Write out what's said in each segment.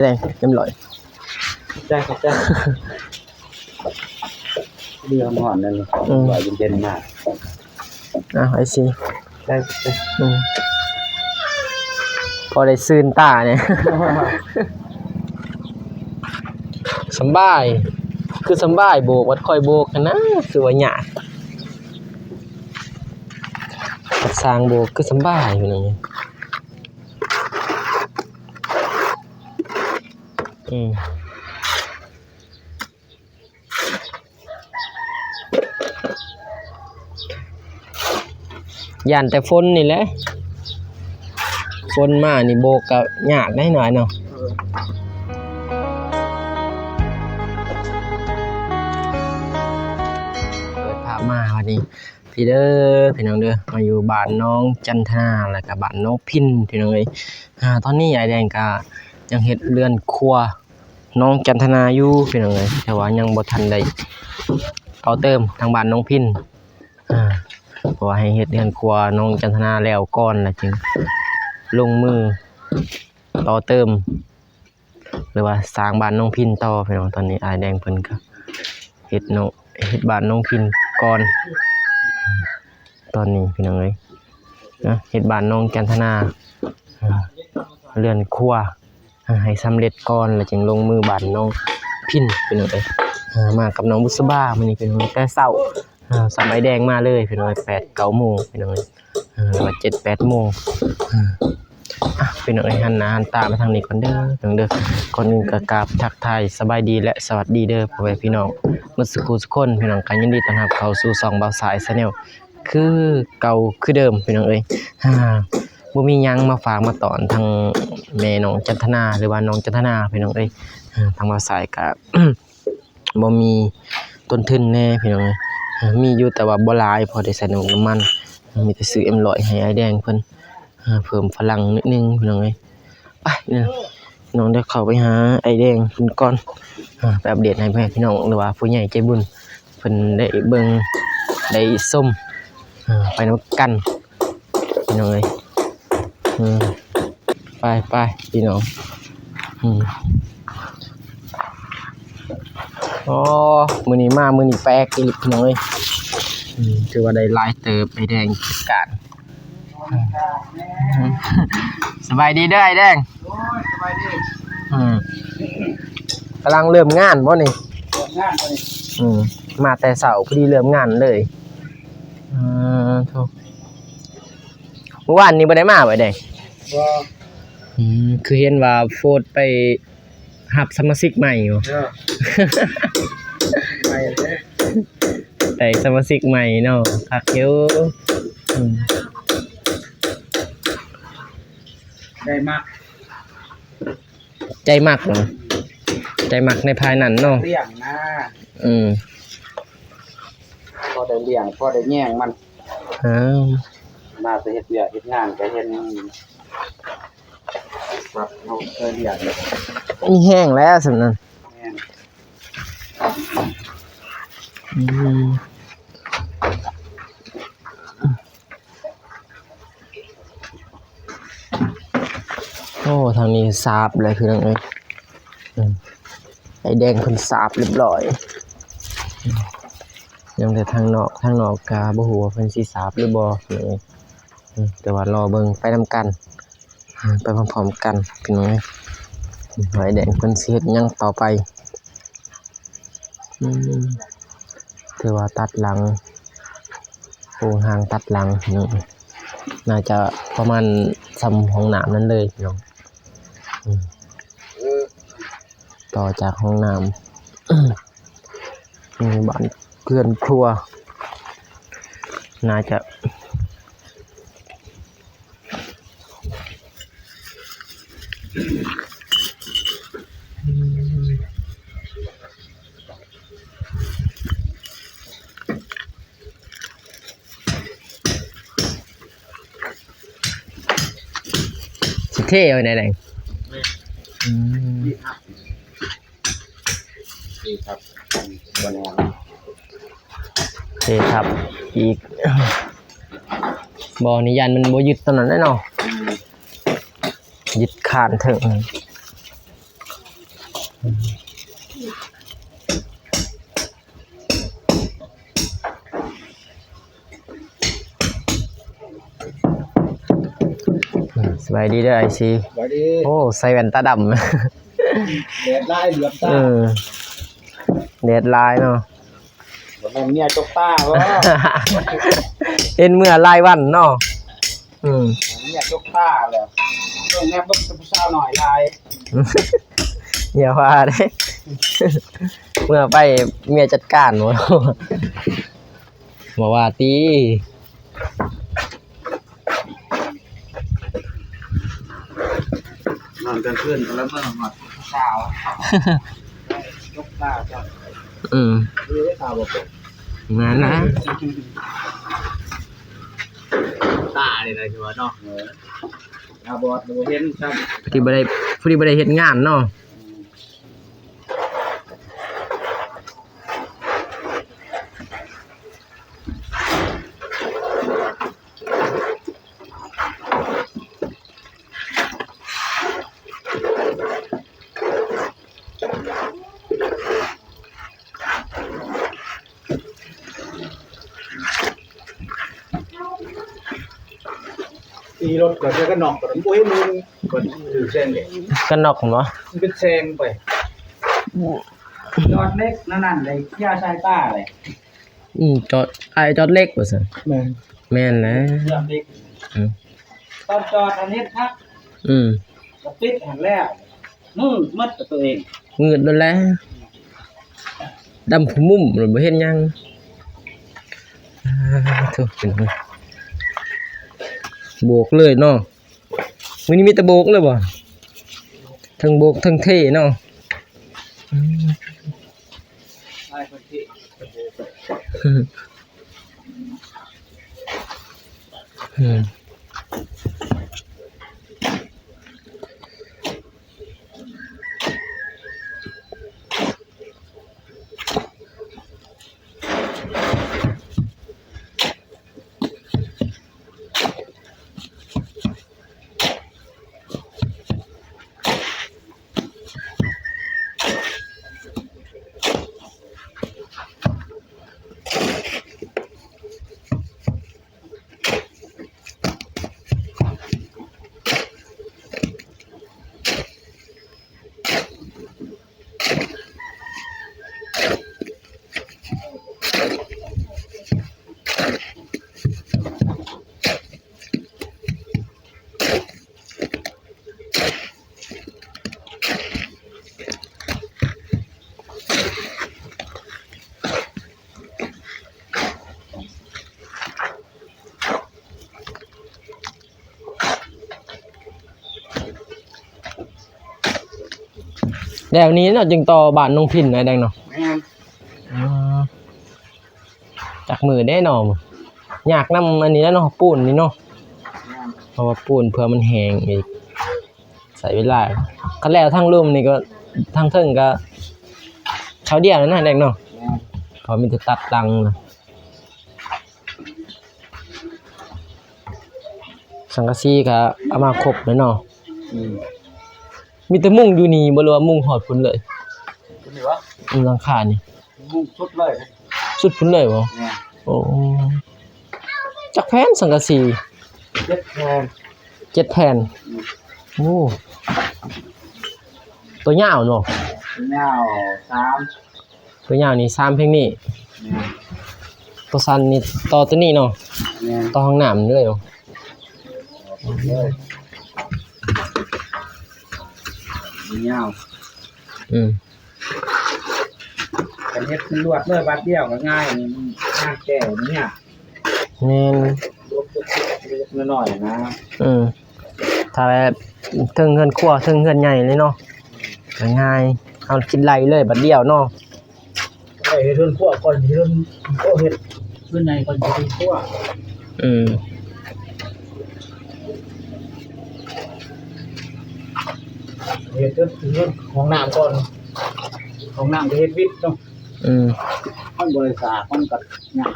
แดงเรียบร้อยได้ครับได้เรือหอนนั่นว่าเย็นๆมากไอซีได้พอได้ซื่นตาเนี่ยสบายคือสบายโบกวัดคอยโบกกันนะคือว่าหยาดสร้างโบกคือสบายอยู่นี่ย่านแต่ฝนนี่แหละฝนมานี่โบกก็ยากได้หน่อยเนาะเปิดภาพมาวันนี้พี่เด้อพี่น้องเด้อมาอยู่บ้านน้องจันทนาแล้วก็บ้านน้องพินพี่น้องเอ้ยตอนนี้ยายแดงก็ยังเฮ็ดเรือนครัวน้องจันทนาอยู่พี่น้องเอ้ยแต่ว่ายังบ่ทันได้เอาเติมทางบ้านน้องพินเพราะว่าให้เฮ็ดเรือนครัวน้องจันทนาแล้วก่อนแล้วจึงลงมือต่อเติมหรือว่าสร้างบ้านน้องพินต่อพี่น้องตอนนี้ยายแดงเพิ่นก็เฮ็ดบ้านน้องพินก่อนตอนนี้พี่น้องเอ้ยนะเฮ็ดบ้านน้องจันทนาเรือนครัวให้สำเร็จก่อนแล้วจึงลงมือบ้านน้องพินพี่น้องเอ้ยมากับน้องบุษบามื้อนี้พี่น้องแต่เช้าสมัยแดงมาเลยพี่น้อง 8-9 โมงพี่น้องหรือว่า 7-8 โมงพี่น้องหันหน้าหันตามาทางนี้ก่อนเด้อพี่น้องเด้อก่อนอื่นก็กราบทักทายสบายดีและสวัสดีเด้อพ่อแม่พี่น้องมื้อสักครู่ทุกคนพี่น้องก็ยินดีต้อนรับเข้าสู่ช่องบ่าวสาย Channel คือเก่าคือเดิมพี่น้องเอ้ยบ่มีหยังมาฝากมาตอนทางแม่น้องจันทนาหรือว่าน้องจันทนาพี่น้องเอ้ยทางบ่าวสายก็บ่มีต้นทุนแน่พี่น้องเอ้ยมีอยู่แต่ว่าบ่หลายพอได้ใส่น้ำมันมีแต่ซื้อ M100 ให้ไอ้แดงเพิ่นเพิ่มพลังนิดนึงพี่น้องเอ้ยไปนี่น้องได้เข้าไปหาไอ้แดงเพิ่นก่อนไปอัปเดตให้แม่พี่น้องหรือว่าผู้ใหญ่ใจบุญเพิ่นได้เบิ่งได้ส้มไปนำกันพี่น้องเอ้ยไปพี่น้องอ๋อมื้อนี้แปลกอีหลีพี่น้องเอ้ยถือว่าได้หลายเติบไอ้แดงจัดการสบายดีเด้อไอ้แดงสบายดีกำลังเริ่มงานบ่นี่มาแต่เช้าพอดีเริ่มงานเลยถูกเมื่อวานนี้บ่ได้มาบ่ได้คือเห็นว่าโฟดไปหับสมาชิกใหม่อยู่แต่สมาชิกใหม่เนาะคักอยู่ใจมากเนาะใจมากในภายนั้นเนาะเลี้ยงนะพอได้เลี้ยงพอได้แย่งมันมาไปเฮ็ดเวียกเฮ็ดงานก็เฮ็ดครับเอาเคยเลี้ยงมีแห้งแล้วสำนั้นโอ้ทางนี้สาบเลยคือทางนี้ไอ้แดงคนสาบเรียบร้อยยังแต่ทางนอกกาบ่ฮู้ว่าเพิ่นสิสาบหรือบ่นี่แต่ว่ารอเบิ่งไปนำกันไปพร้อมๆกันพี่น้องไอ้แดงเพิ่นสิเฮ็ดหยังต่อไปถือว่าตัดหลังโครงหางตัดหลังน่าจะประมาณซ้ำห้องน้ำนั้นเลยพี่น้องต่อจากห้องน้ำบ้านเพื่อนครัวน่าจะสิเท่ไว้ไหนครับบ่แน่เท่ครับอีกบ่นิยันมันบ่ยึดตอนนั้นแน่นอนยึดคานถึง สบายดีเด้อไอซี สวัสดี โอ้ใส่แว่นตาดำ แดดไล่เหลือบตา เดดไลน์เนาะ บ่แม่นเมียจกตาบ่ เห็นเมื่อรายวันเนาะเมียจกตาแล้วเรื่องแนบกับผู้สาวหน่อยลาย อย่าว่าเด้ เมื่อไปเมียจัดการหมด บอกว่าตี นอนกลางคืนแล้วเมื่อหอดผู้สาวจกตาจ้ะคือได้ข่าวบ่เป็น งั้นนะ ตานี่นะคือว่าเนาะตาบอดบ่เห็นซ้ำ พอดีบ่ได้เฮ็ดงานเนาะตีรถก็จะกระหนอกก็บ่เห็นมึงก็ถือแซงเด้ กันนอกเหรอ มันเป็นแซงไปยอดเล็กนั่นเลยยาชายต้าเลย จอดเล็กว่าซั่น แม่น แม่นนะ ยอดเล็กตอนจอดอันนี้ทัก กระปิดหันแล้วมัดกับตัวเอง เงือดนั่นแหละดำผู้มุมบ่เห็นหยังถูกเป็นโบกเลยเนาะมื้อนี้มีแต่โบกเลยบ่ทั้งโบกทั้งเท่เนาะ ใช่คนที่ แล้วนี้เนาะจึงต่อบ้านน้องพินนะแดงเนาะ แม่น จากมือได้เนาะอยากนำอันนี้แล้วเนาะปูนนี่เนาะเพราะว่าปูนเพื่อมันแห้งอีกใส่เวลาคันแล้วทั้งร่มนี่ก็ทั้งเทิงก็เช้าเดียวแล้วนะแดงเนาะ แม่น พอมีแต่ตัดตังนะสังกะสีก็เอามาครบแล้วเนาะมีแต่มุ้งอยู่นี่บ่รู้ว่ามุ้งหอดพุ่นเลย คุณนี่วะ หลังคานี่ มุ่งสุดเลย สุดพุ่นเลยบ่ แม่น โอ้จักแผ่นสังกะสี เจ็ดแทน 7 แผ่นโอ้ตัวยาวเนาะ เงา3 ตัวยาวนี่3เพลงนี้ แม่น ตัวสั้นนี่ต่อตัวนี้เนาะ แม่น ต่อห้องน้ำนี่เลยเนาะ เลยเงา กันเฮ็ดเป็นลวดเลยบาดเดียวก็ง่ายนี่มันง่ายแก้วเนี่ย แม่น ลบๆๆๆหน่อยๆนะ ถ้าแบบถึงเงินครัวถึงเงินใหญ่เลยเนาะก็ง่ายเอากินไหลเลยบัดเดียวเนาะ ไอ้เฮ็ดเรื่องพวกก่อนเรื่องโอ้เฮ็ดเรื่องใหญ่ก่อนจะเป็นพวกเฮ็ดเรื่องของน้ำก่อนของน้ำก็เฮ็ดวิทย์เนาะมันบริษัทมันก็ยาก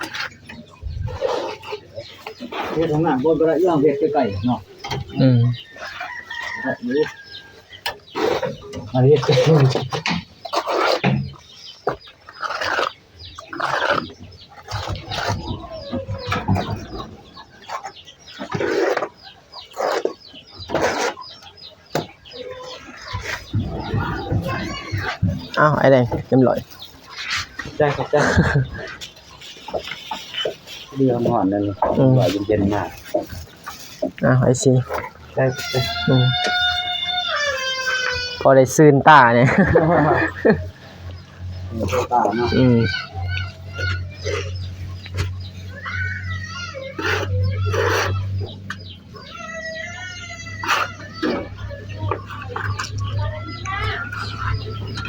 เฮ็ดของน้ำบ่ได้เรื่องเฮ็ดใกล้ๆเนาะอยู่อันนี้ อ้าวไอ้แดงเรียบร้อย ใช่ครับใช่เดือดหอนนั่นเลยว่าเย็นๆมาก อ้าวไอ้สิ ใช่ใช่ พอได้ซื่นตาเนี่ย ตาเนาะ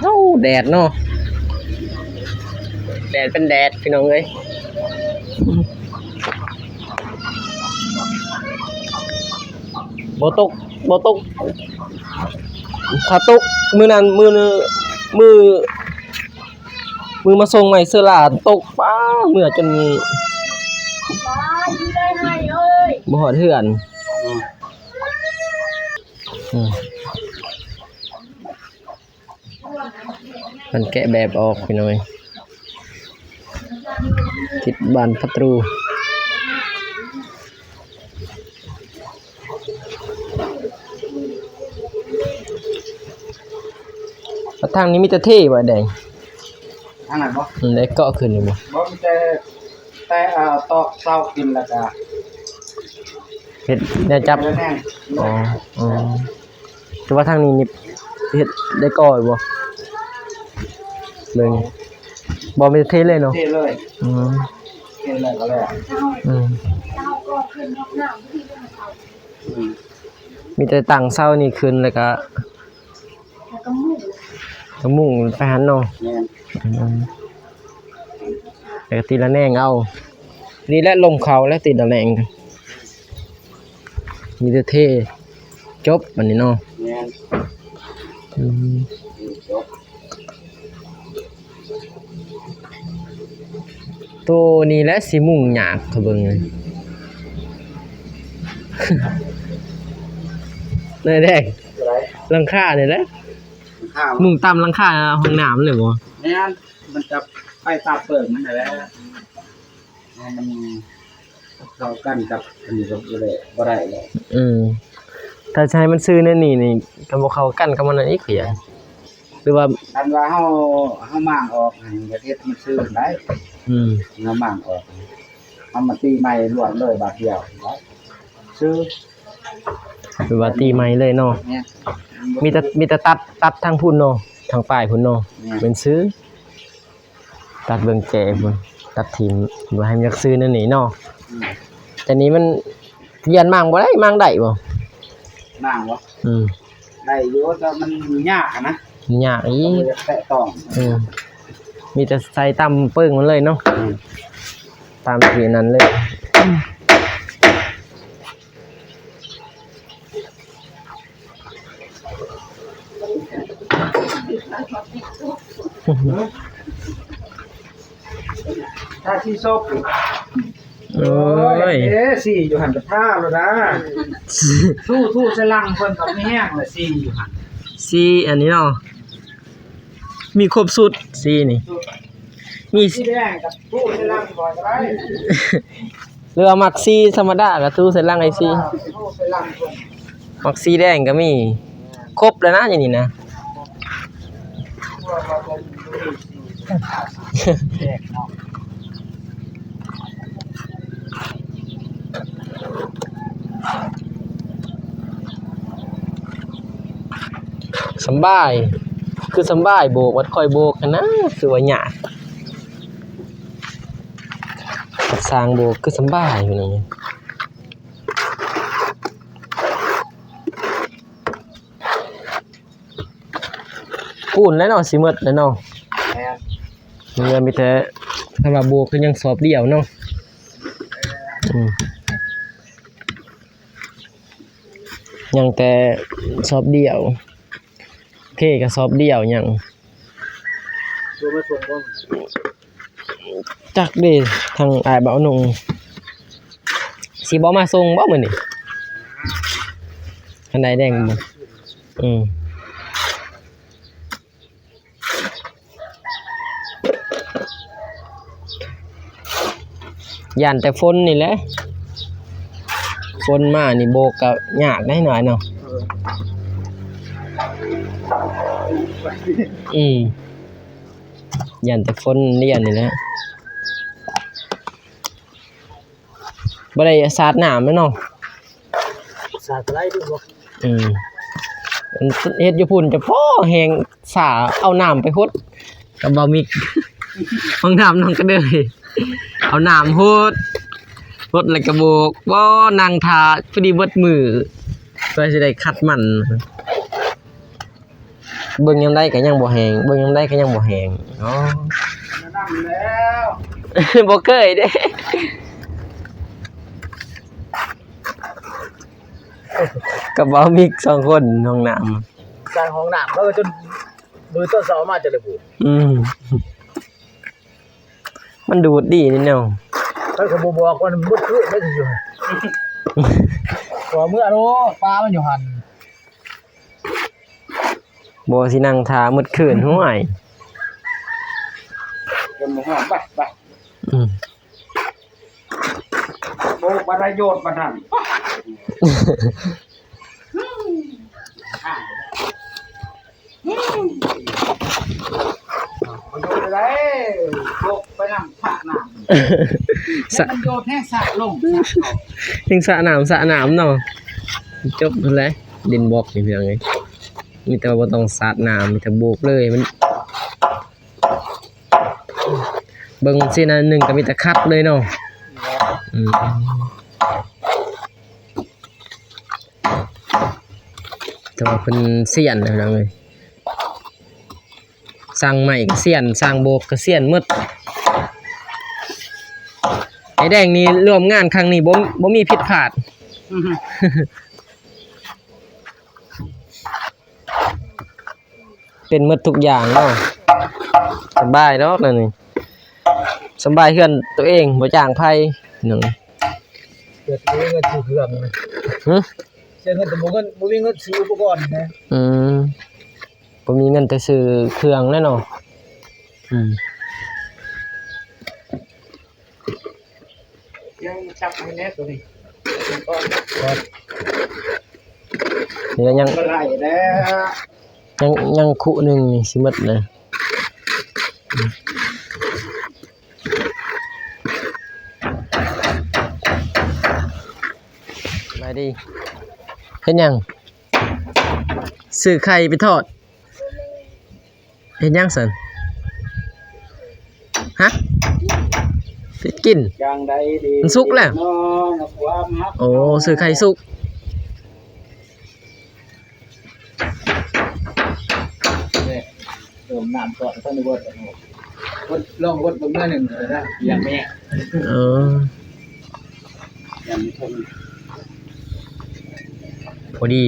เอ้าแดดเนาะแดดเป็นแดดพี่น้องเอ้ยบ่ตกถ้าตกมื้อนั้นมื้อมาส่งใหม่เสื้อลาตกป้าเมื่อจนบ่ฮอดเฮือนมันแกะแบบออกพี่น้องเอ้ยติดบานประตูทางนี้มีแต่เท่บ่แดง ทางไหนบ่ ได้เกาะขึ้นอยู่บ่ บ่มีแต่ตอกเศร้ากินแล้วก็ เฮ็ดได้จับ แน่น อ๋อแต่ว่าทางนี้นี่เฮ็ดได้เกาะอยู่บ่เบิ่งบ่มีแต่เท่เลยเนาะ เทเลย อืม เทเลยก็แล้ว มีแต่ตั้งเสานี่ขึ้นแล้วก็มุ่งไปหันเนาะ แน่น แล้วก็ตีละแนงเอานี่แหละลงเขาแล้วตีละแนงมีแต่เท่จบบัดนี้เนาะ แน่นจบ ตัวนี้แหละสิมุ่งหยากเขาเบิ่งเลย นี่แดง อะไร หลังคานี่แหละ ข้าว มุ่งตามหลังคาห้องน้ำเลยบ่ แน่นมันจะไปตาเปิดมันแหละมันเข้ากันกับอันนี้ก็บ่ได้เลย ถ้าใช้มันซื้อแน่นี่ก็บ่เข้ากันกับมันอีกเขียหรือว่า อันว่าเฮาหม่างออกให้ประเทศมันซื้อได้เฮาหม่างออกเอามาตีใหม่ล้วนเลยบาทเดียวซื้อ หรือว่าตีไม้เลยเนาะ เนี่ย มีแต่ตัดทางพุ่นเนาะทางปลายพุ่นเนาะเป็นซื้อตัดเบิ่งแก่พุ่นตัดทิ่มบ่ให้มันอยากซื้อนั่นนี่เนาะแต่นี้มันเรียนมั่งบ่ได้มั่งได้บ่ หม่างบ่ได้อยู่แต่มันยากอะนะ ยากอี แตะต้อง มีแต่ใส่ตำเปิ้งมันเลยเนาะตามที่นั้นเลยถ้าที่ซบ โอ้ย สี่อยู่หันกับท่าแล้วนะทู่สลังเพิ่นกับแห้งเลยสี่อยู่หัน ซีอันนี้เนาะมีครบสุดซีนี่มี สีแดงกับทู่สลังบ่อยก็ได้ เรือมักซีธรรมดากับตู้เสร็จล่างไอซี ทู่สลังเพิ่น มักซีแดงก็มีครบแล้วนะอย่างนี้นะ ทั่วมาเป็นแดงเนาะ สำบายคือสำบายโบกวัดคอยโบกกันนะคือว่าหยาดสร้างโบกคือสำบายอยู่นี่ปูนแล้วเนาะสิหมดแล้วเนาะ แม่น เงินมีแต่ถ้าว่าโบกก็ยังสอบเดียวเนาะยังแต่สอบเดียวเท่ก็สอบเดียวยัง ตัวมาส่งบ่ จักเด้ทางอ้ายบ่าวนงสิบ่มาส่งบ่มื้อนี้คันใดแดงบ่ย่านแต่ฝนนี่แหละฝนมานี่โบกก็ยากได้หน่อยเนาะ ยันแต่ฝนเรียนนี่แหละบ่ได้สาดน้ำแม่เนาะสาดไรดูบ่มันเฮ็ดอยู่พุ่นจะพอแหงสาเอาน้ำไปฮดกับบ่มิกห้องน้ำน้องก็เด้ยเอาน้ำฮดแล้วก็โบกบ่นั่งท่าพอดีเบิดมือเพื่อสิได้คัดมันเบิ่งยามใดก็ยังบ่แห้งเบิ่งยามใดก็ยังบ่แห้งอ๋อนั่งแล้ว บ่เคยเด้กับบ่มิก2คนห้องน้ำสร้างห้องน้ำแล้วก็จนมือต้นเสามาจะเลยพูดมันดูดดีนี่แนวเพิ่นก็บ่บอกว่ามันมืดคือไม่สิอยู่ขอมื้อโลปลามันอยู่หั่นบ่สินั่งท่ามืดคืนห้วยเพิ่นบ่ฮ้อนไปโบกบ่ได้โยชน์บ่นั่นมันโยนได้โยกไปน้ำสระน้ำมันโยนแห้งสระลงถึงสระน้ำเนาะจบแล้วดินบอกนี่เพียงไงมีแต่ว่าบ่ต้องสาดน้ำมีแต่โบกเลยมันเบิ่งสินะหนึ่งก็มีแต่คัดเลยเนาะแต่ว่าเพิ่นเสียนแล้วเลยสร้างใหม่ก็เสียนสร้างโบกก็เสียนหมดไอ้แดงนี่ร่วมงานครั้งนี้บ่มีผิดพลาดเป็นหมดทุกอย่างเนาะสบายดอกนั่นนี่สบายเฮือนตัวเองบ่จ้างไผหนึ่งเกิดมีเงินซื้อเครื่องเสียเงินแต่บ่มีเงินซื้ออุปกรณ์นะบ่มีเงินแต่ซื้อเครื่องแน่เนาะยังจับให้แน่ตัวนี้นี่ยังบ่ได้แล้วยังคุนึงนี่สิหมดเลยไปดิเฮ็ดหยังซื้อไข่ไปทอดเฮ็ดหยังซั่นฮะสิกินอย่างใดดีมันสุกแล้วโอ้ซื้อไข่สุกเติมน้ำก่อนท่านนี่บ่ลองวดเบิ่งหน่อยนึงก็ได้อย่างแม่อย่างนี้คนพอดี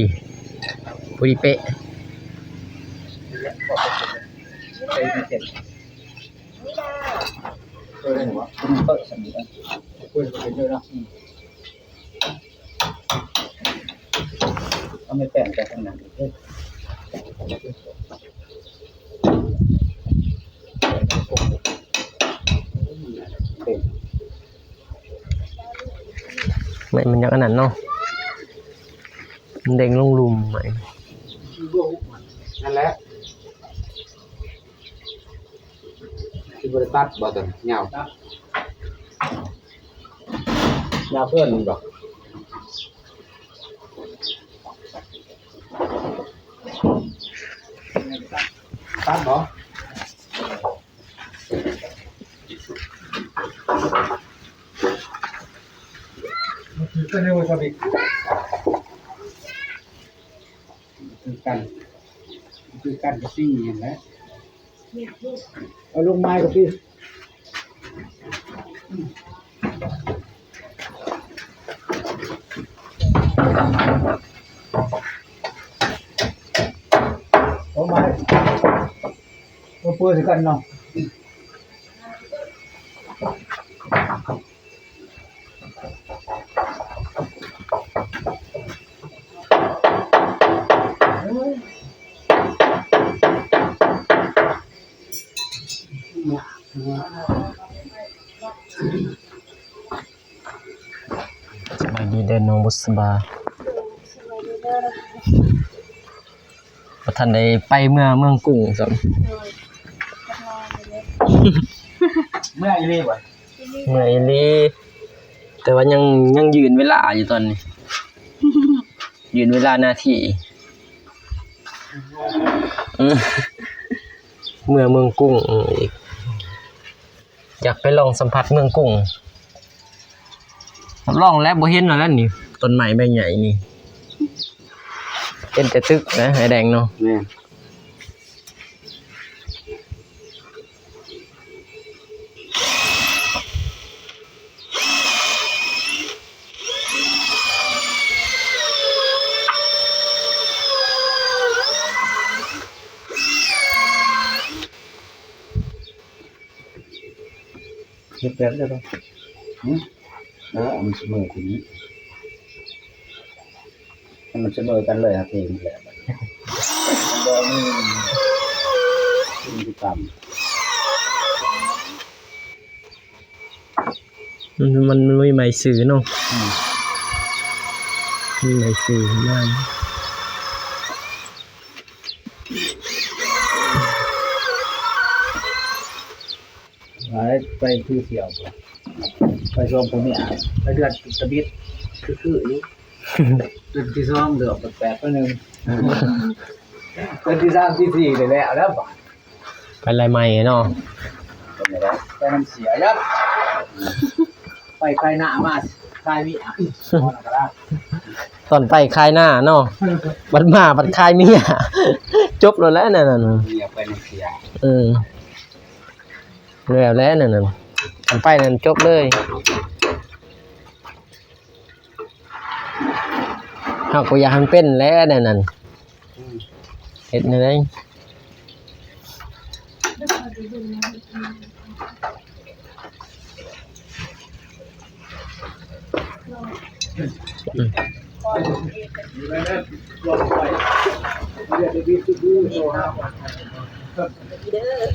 เป๊ะไปไม่เสร็จได้หัวเปิดสนิทอ่ะคุยกันเยอะนะเอาไม่แป้งแต่ข้างหลังไม่มันยังอันนั้นเนาะมันเด้งลงลุมไหมนั่นแหละที่บริษัทบ่ตันเงาเพื่อนบ่ตัดบ่คือกันเลยว่าจะบิคือกันกับสิ่งนี้แหละเอาลงไม้กับพี่เอาไม้เอาเปื้อนกันเนาะสบายดีเด้อน้องบุษบา ทันได้ไปเมืองกรุงซ้ํ โดยจะรอเลย เมื่ออยู่นี่บ่ เมื่อยอีหลีแต่ว่ายังยืนเวลาอยู่ตอนนี้ ยืนเวลานาทีเมืองกรุงอีกอยากไปลองสัมผัสเมืองกรุงลองแล้วบ่เห็นแล้วนี่ต้นไม้ใบใหญ่นี่เป็นแต่ตึกนะไอ้แดงเนาะ แม่เฮ็ดแบบได้บ่มันเสมอทีนี้มันเสมอกันเลยครับเพลงแหละบ่มีพฤติกรรม มันไม่หมายสื่อเนาะมีหมายสื่อมาก ไปที่เที่ยวไปชมภูมิอาไปเดือนตะบิดคืออยู่เดือนที่2เดือนแปลกๆก็นึงเดือนที่3ที่4ได้แล้วบ่ ไปลายใหม่เนาะ ไปมันเสียยับไปใครหน้ามาใครมีอ่ะ ตอนไปคายหน้าเนาะบัดมาบัดคายเมียจบแล้วนั่นน่ะ เมียไปมันเสีย แล้วนั่นน่ะอันไปนั่นจบเลยเฮาก็อยากให้มันเป็นแล้วนั่นเฮ็ดได้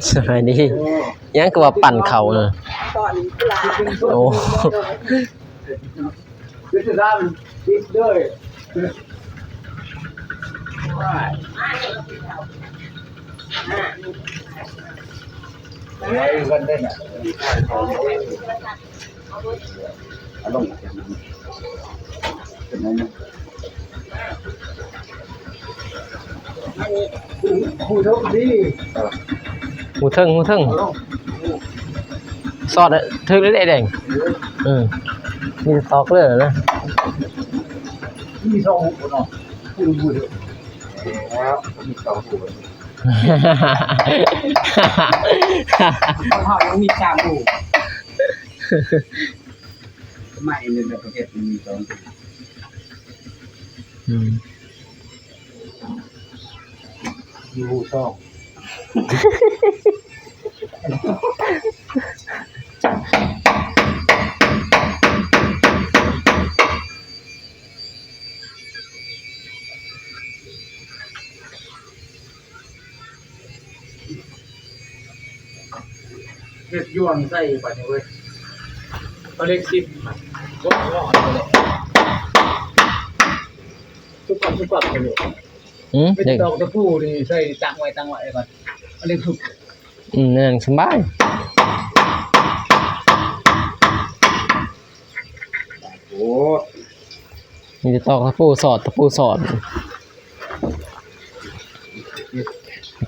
สบายดียังก็ว่าปั่นเขาน่ะ ก่อนปลา โอ้ วิทยาศาสตร์คิดด้วยอะไรกันได้เนี่ยอารมณ์เป็นไงนะผู้ทุกข์ดี หูเทิงสอดถึกเลยแดงมีสตอกเลยนะ มีสองหูเนาะผู้รู้เด้อแล้วมีสองหูเขายังมีสามหูไม่เลยในประเทศมีสองหูมีหูสอง เฮ็ดยวงใส่ไปนี่เว้ยเขาเรียกซิปก็ร้อนเลยทุกคนเลยเป็น เด็ก ดอกตะปูนี่ใส่ตั้งไว้ก่อนเขาเรียกทุก นั่นสบาย โอ้ มีแต่ตอกตะปูสอด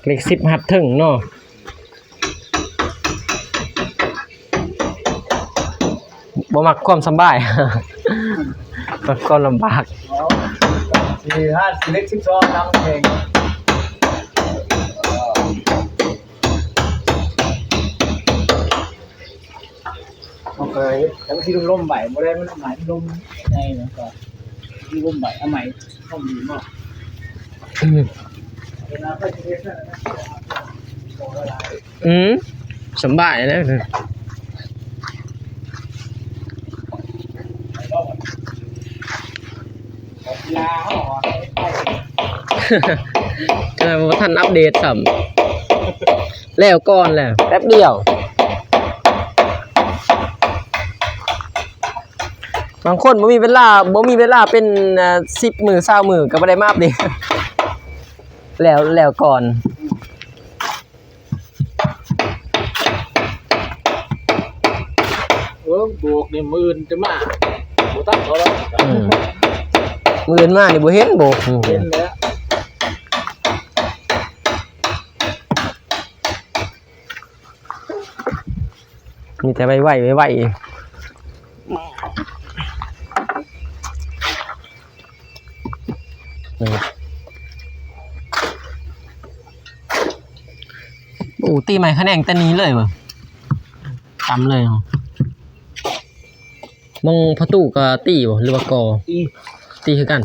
เล็ก10หัดถึงเนาะบ่มักความสบาย มักความลำบาก 4 5เล็ก12น้ำเองโอเคแต่ว่าที่ลมใบบ่ได้มันหมายลมไงนะก็ที่ลมใบเอาใหม่ต้องดีมากเวลาไปเทสนั่นนะสบายนะก็ว่าท่านอัปเดตสัมแล้วก่อนแหละแป๊บเดียวบางคนบ่มีเวลาเป็น10 มื้อ20 มื้อก็บ่ได้มาอัปเดต แล้วก่อนบวกนี่มื่นจะมาบ่ตั้งเขาแล้ว มื้ออื่นมานี่บ่เห็นโบก เห็นแล้ว มีแต่ไว้ โอ้ตีใหม่คะแนนแต่นี้เลยบ่ตำเลยเหรอมองประตูก็ตีบ่หรือว่ากอ อี ตีคือกัน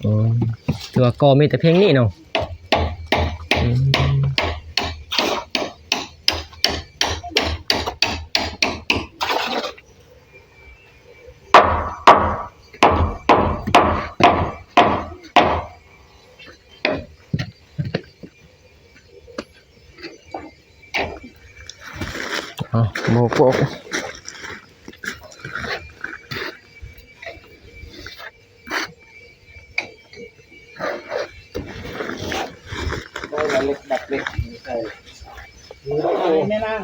อ๋อหรือว่ากอมีแต่เพลงนี้เนาะอืมโบกได้เล็กดับเล็กใส่ไม่แน่นั่ง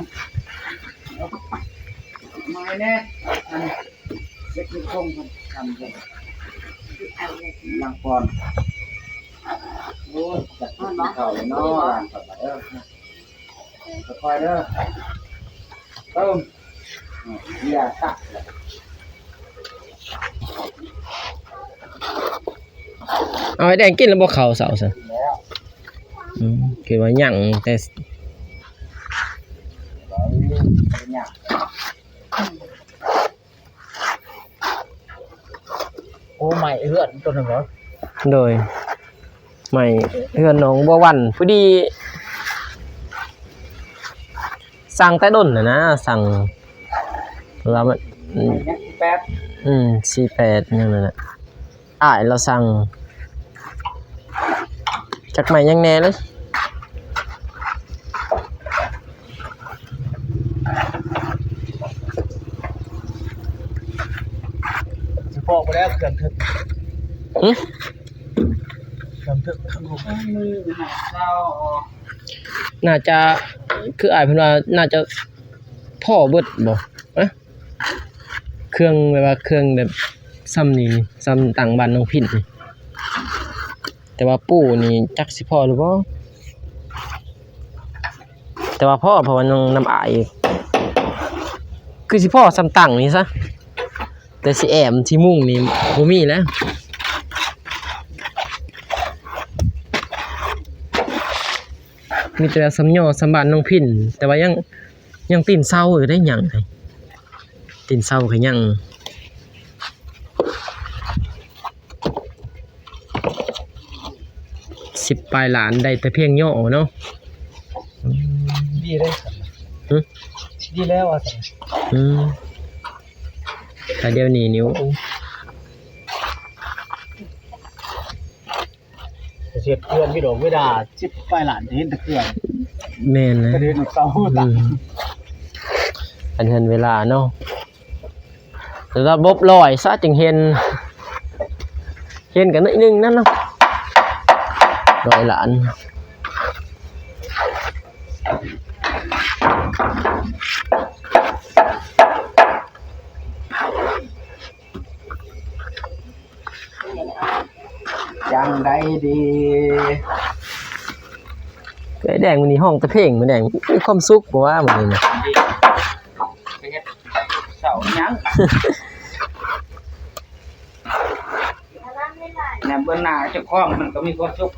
ไม่แน่อันเล็กคงทำเลยหลังปอนโอ้ยจัดเข่าเลยเนาะหลังกับค่อยเด้อต้มอย่าตัก เอาไอ้แดงกินแล้วบ่เข้าเสาซะ แล้ว คือว่าหยังแต่ เนี่ยโอ้ใหม่เอื้อนตัวหนึ่งเหรอ โดยไม่เฮือนน้องบัววันพอดีสั่งแต่ด้นน่ะนะสั่งแล้วมัน48นั่นน่ะอ้ายเราสั่งจักใหม่ยังแน่เลย พอกไปแล้วเขื่อนถึก หึ เขื่อนถึกข้างลงมือเรา น่าจะคืออ้ายเพิ่นว่าน่าจะพ่อเบิดบ่อะเครื่องแบบว่าเครื่องแบบซ้ำนี่ซ้ำต่างบ้านน้องพินนี่แต่ว่าปู่นี่จักสิพ่อหรือบ่แต่ว่าพ่อเพราะว่าน้องน้ำอายคือสิพ่อซ้ำตั้งนี่ซะแต่สิแอมที่มุ่งนี่บ่มีแล้วมีแต่สำย่อสำบานน้องพินแต่ว่ายังตีนเศร้าอยู่ได้หยังไงตีนเศร้าก็ยัง10ปลายหลานได้แต่เพียงย่อเนาะ ดีเลย หึ ดีแล้วอ่ะ แต่เดี๋ยวนี้นิ้ว เสียบเพื่อนพี่ดอกไม่ด่าจิบไปหลานเห็นตะเกียบ แม่นนะ กระเด็นเต้าตัก อันเห็นเวลาเนาะระบบลอยซะจึงเห็นกันนิดนึงนั่นเนาะลอยหลาน ยังได้ดี ไอ้แดงมันนี่ห้องตะเพ่งมันแดงมีความสุขกว่ามันนี่นะ เสายัง แหนมเบื้องหน้าเจ้าของมันก็มีความสุข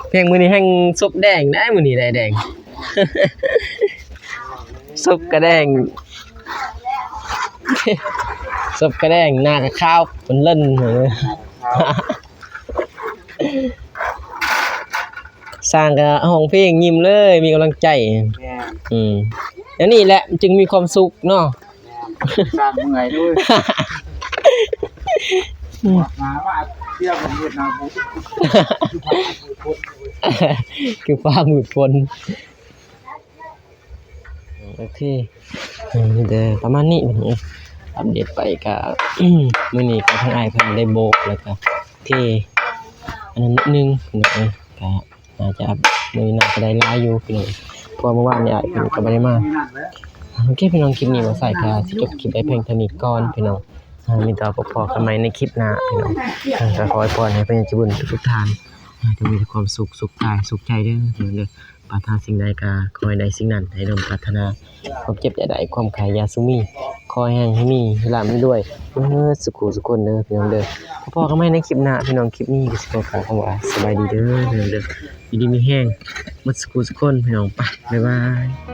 เพ่งมือนี้แห้งซุปแดงได้มือนี้ได้แดง ซุปกระแดง ซุปกระแดงหน้ากับข้าวมันเล่นเลยสร้างกับห้องเพลงยิ้มเลยมีกำลังใจ แม่ แล้วนี่แหละจึงมีความสุขเนาะ สร้างเมื่อยด้วยมาว่าเที่ยวกับเวียดนามบุตร คือฟ้ามืดฝนโอเคนี่เด้อประมาณนี้ อัปเดตไปก็ มื้อนี้ก็ทางอ้ายเพิ่นได้โบกแล้วก็เทอันนั้นนิดนึงพี่น้องเอ้ยก็น่าจะมื้อนี้น่าจะได้หลายอยู่พี่น้องเพราะว่าเมื่อวานนี้อ้ายเพิ่นก็บ่ได้มา โอเคพี่น้องคลิปนี้มาใส่ค่ะสิจบคลิปไว้เพียงเท่านี้ก่อนพี่น้องมีต่อพอกันใหม่ในคลิปหน้าพี่น้องก็ขอให้พรให้เป็นจิบุญทุกท่านจะมีแต่ความสุขสุขกายสุขใจเด้อพี่น้องเด้อปรารถนาสิ่งใดก็ขอให้ได้สิ่งนั้นให้ดมปรารถนาความเจ็บอย่าได้ความขายยาสุมีขอให้แห้งให้มีให้ลาบให้ด้วยสุขสุขคนเด้อพี่น้องเด้อพอกันใหม่ในคลิปหน้าพี่น้องคลิปนี้ก็สิขอคำว่าสบายดีเด้อพี่น้องเด้ออยู่ดีมีแห้งหมดสุขสุขคนพี่น้องไปบ๊ายบาย